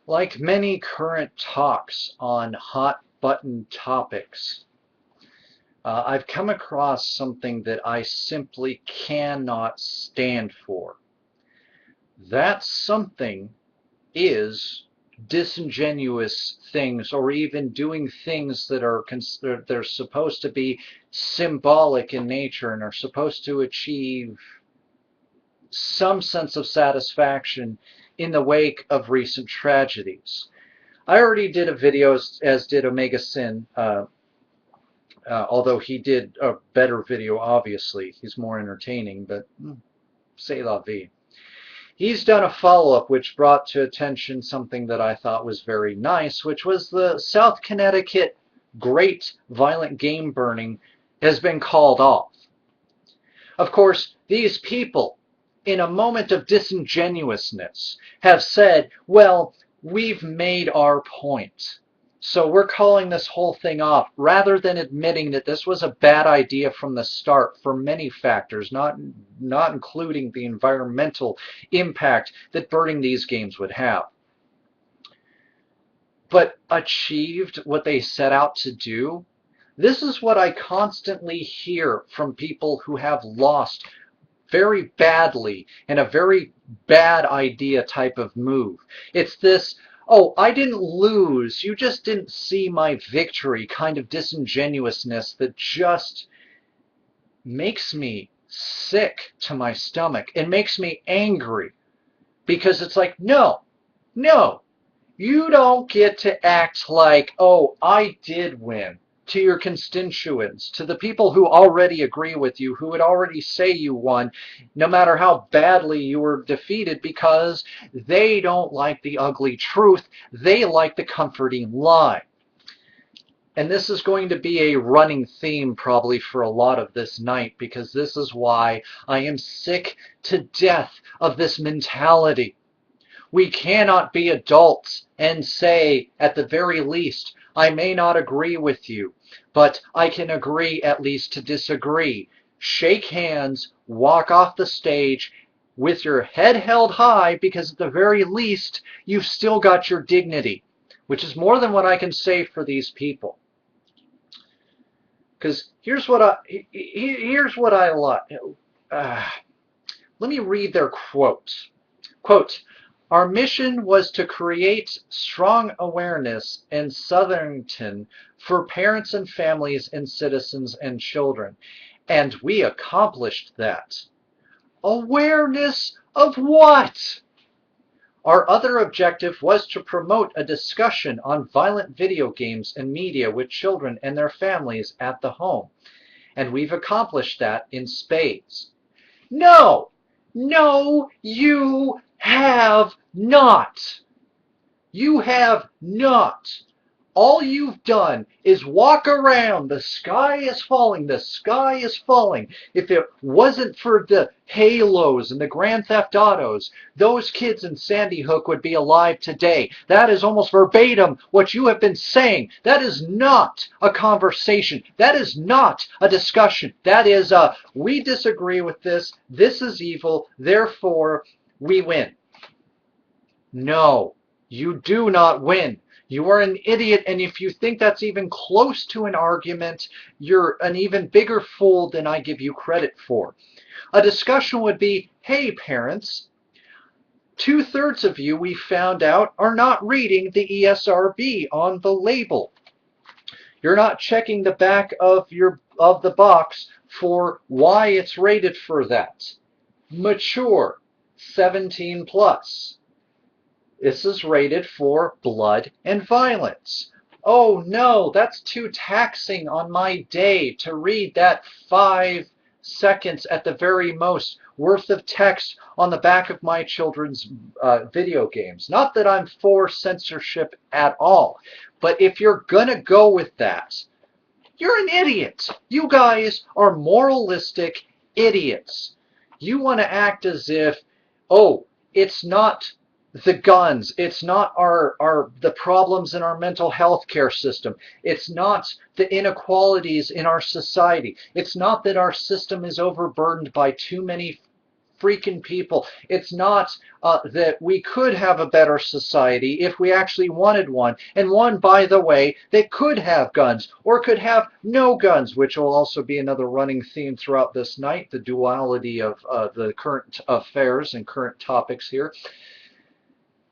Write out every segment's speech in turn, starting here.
Like many current talks on hot button topics, I've come across something that I simply cannot stand for. That something is disingenuous things, or even doing things that are they're supposed to be symbolic in nature and are supposed to achieve some sense of satisfaction in the wake of recent tragedies. I already did a video, as did Omega Sin, although he did a better video, obviously. He's more entertaining, but c'est la vie. He's done a follow-up which brought to attention something that I thought was very nice, which was the South Connecticut Great Violent Game Burning has been called off. Of course, these people, in a moment of disingenuousness, have said, well, we've made our point, so we're calling this whole thing off, rather than admitting that this was a bad idea from the start for many factors, not including the environmental impact that burning these games would have. But achieved what they set out to do? This is what I constantly hear from people who have lost very badly in a very bad idea type of move. It's this, oh, I didn't lose, you just didn't see my victory kind of disingenuousness that just makes me sick to my stomach and makes me angry, because it's like, no, you don't get to act like, oh, I did win, to your constituents, to the people who already agree with you, who would already say you won, no matter how badly you were defeated, because they don't like the ugly truth. They like the comforting lie. And this is going to be a running theme probably for a lot of this night, because this is why I am sick to death of this mentality. We cannot be adults and say, at the very least, I may not agree with you, but I can agree at least to disagree. Shake hands, walk off the stage with your head held high, because at the very least, you've still got your dignity, which is more than what I can say for these people. Because here's what I like. Let me read their quote. Quote, our mission was to create strong awareness in Southington for parents and families and citizens and children. And we accomplished that. Awareness of what? Our other objective was to promote a discussion on violent video games and media with children and their families at the home. And we've accomplished that in spades. No, you have not. You have not. All you've done is walk around. The sky is falling. The sky is falling. If it wasn't for the Halos and the Grand Theft Autos, those kids in Sandy Hook would be alive today. That is almost verbatim what you have been saying. That is not a conversation. That is not a discussion. That is we disagree with this. This is evil. Therefore, we win. No, you do not win. You are an idiot, and if you think that's even close to an argument, you're an even bigger fool than I give you credit for. A discussion would be, hey parents, 2/3 of you, we found out, are not reading the ESRB on the label. You're not checking the back of the box for why it's rated for that. Mature, 17 plus. This is rated for blood and violence. Oh no, that's too taxing on my day to read that 5 seconds at the very most worth of text on the back of my children's video games. Not that I'm for censorship at all, but if you're gonna go with that, you're an idiot. You guys are moralistic idiots. You want to act as if, oh, it's not the guns, it's not the problems in our mental health care system, it's not the inequalities in our society, it's not that our system is overburdened by too many freaking people. It's not that we could have a better society if we actually wanted one, and one, by the way, that could have guns or could have no guns, which will also be another running theme throughout this night, the duality of the current affairs and current topics here.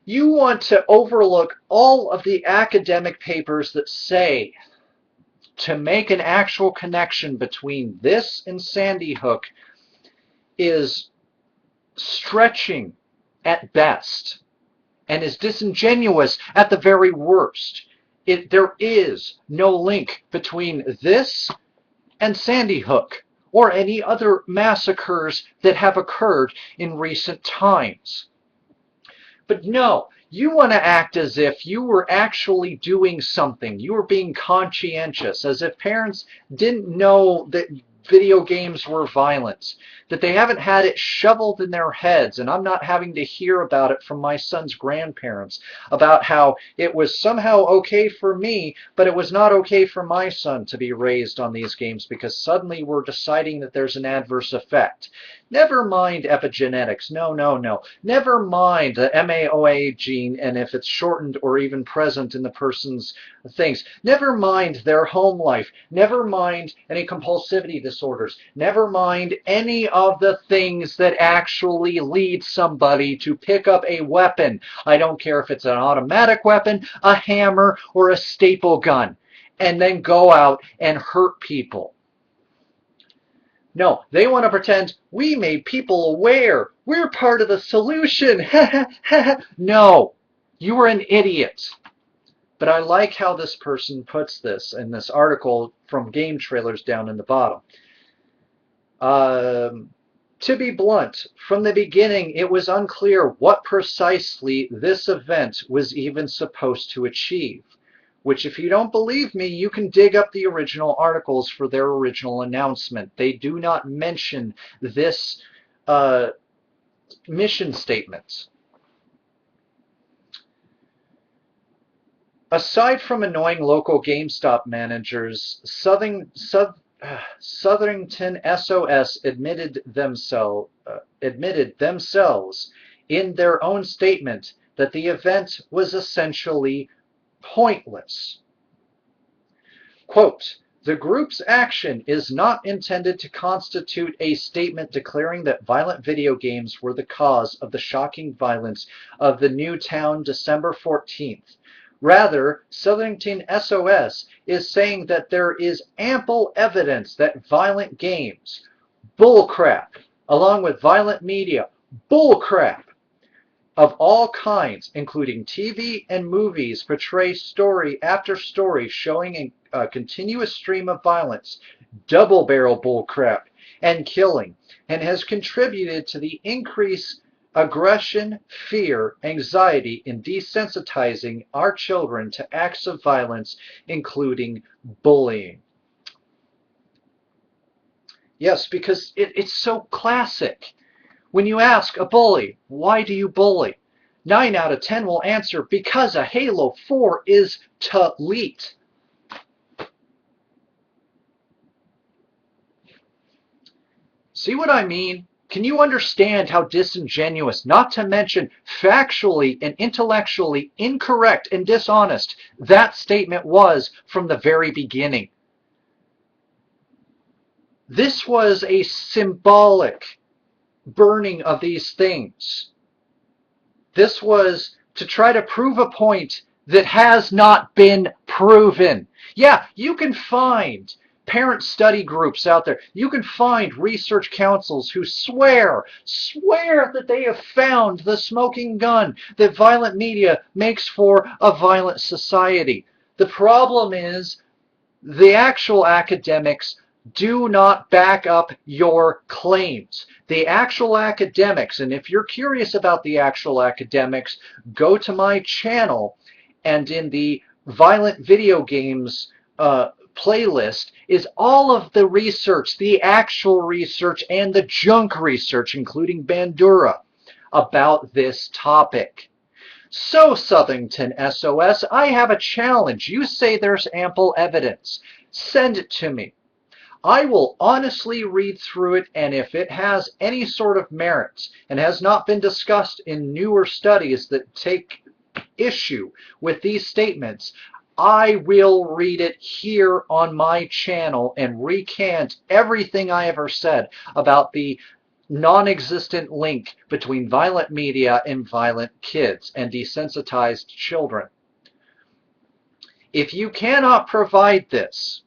You want to overlook all of the academic papers that say to make an actual connection between this and Sandy Hook is stretching at best and is disingenuous at the very worst. There is no link between this and Sandy Hook or any other massacres that have occurred in recent times. But no, you want to act as if you were actually doing something. You were being conscientious, as if parents didn't know that video games were violence, that they haven't had it shoveled in their heads, and I'm not having to hear about it from my son's grandparents, about how it was somehow okay for me, but it was not okay for my son to be raised on these games because suddenly we're deciding that there's an adverse effect. Never mind epigenetics. No, no, no. Never mind the MAOA gene and if it's shortened or even present in the person's things. Never mind their home life. Never mind any compulsivity disorders. Never mind any of the things that actually lead somebody to pick up a weapon. I don't care if it's an automatic weapon, a hammer, or a staple gun, and then go out and hurt people. No, they want to pretend we made people aware. We're part of the solution. No, you were an idiot. But I like how this person puts this in this article from Game Trailers down in the bottom. To be blunt, from the beginning it was unclear what precisely this event was even supposed to achieve. Which, if you don't believe me, you can dig up the original articles for their original announcement. They do not mention this mission statement. Aside from annoying local GameStop managers, SouthingtonSOS admitted themselves in their own statement that the event was essentially pointless. Quote, the group's action is not intended to constitute a statement declaring that violent video games were the cause of the shocking violence of the Newtown December 14th. Rather, SouthingtonSOS is saying that there is ample evidence that violent games, bullcrap, along with violent media, bullcrap, of all kinds, including TV and movies, portray story after story showing a continuous stream of violence, double-barrel bullcrap, and killing, and has contributed to the increased aggression, fear, anxiety, and desensitizing our children to acts of violence, including bullying. Yes, because it's so classic. When you ask a bully, why do you bully? 9 out of 10 will answer, because a Halo 4 is delete. See what I mean? Can you understand how disingenuous, not to mention factually and intellectually incorrect and dishonest, that statement was from the very beginning? This was a symbolic burning of these things. This was to try to prove a point that has not been proven. Yeah, you can find parent study groups out there. You can find research councils who swear that they have found the smoking gun that violent media makes for a violent society. The problem is the actual academics do not back up your claims. The actual academics, and if you're curious about the actual academics, go to my channel, and in the violent video games playlist is all of the research, the actual research and the junk research, including Bandura, about this topic. So, SouthingtonSOS, I have a challenge. You say there's ample evidence. Send it to me. I will honestly read through it, and if it has any sort of merits and has not been discussed in newer studies that take issue with these statements, I will read it here on my channel and recant everything I ever said about the non-existent link between violent media and violent kids and desensitized children. If you cannot provide this,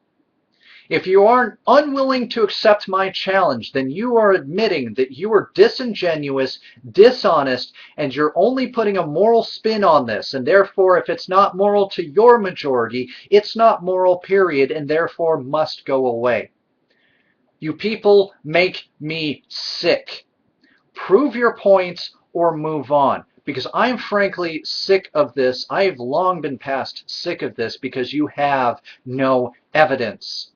if you are unwilling to accept my challenge, then you are admitting that you are disingenuous, dishonest, and you're only putting a moral spin on this. And therefore, if it's not moral to your majority, it's not moral, period, and therefore must go away. You people make me sick. Prove your points or move on. Because I'm frankly sick of this. I've long been past sick of this because you have no evidence.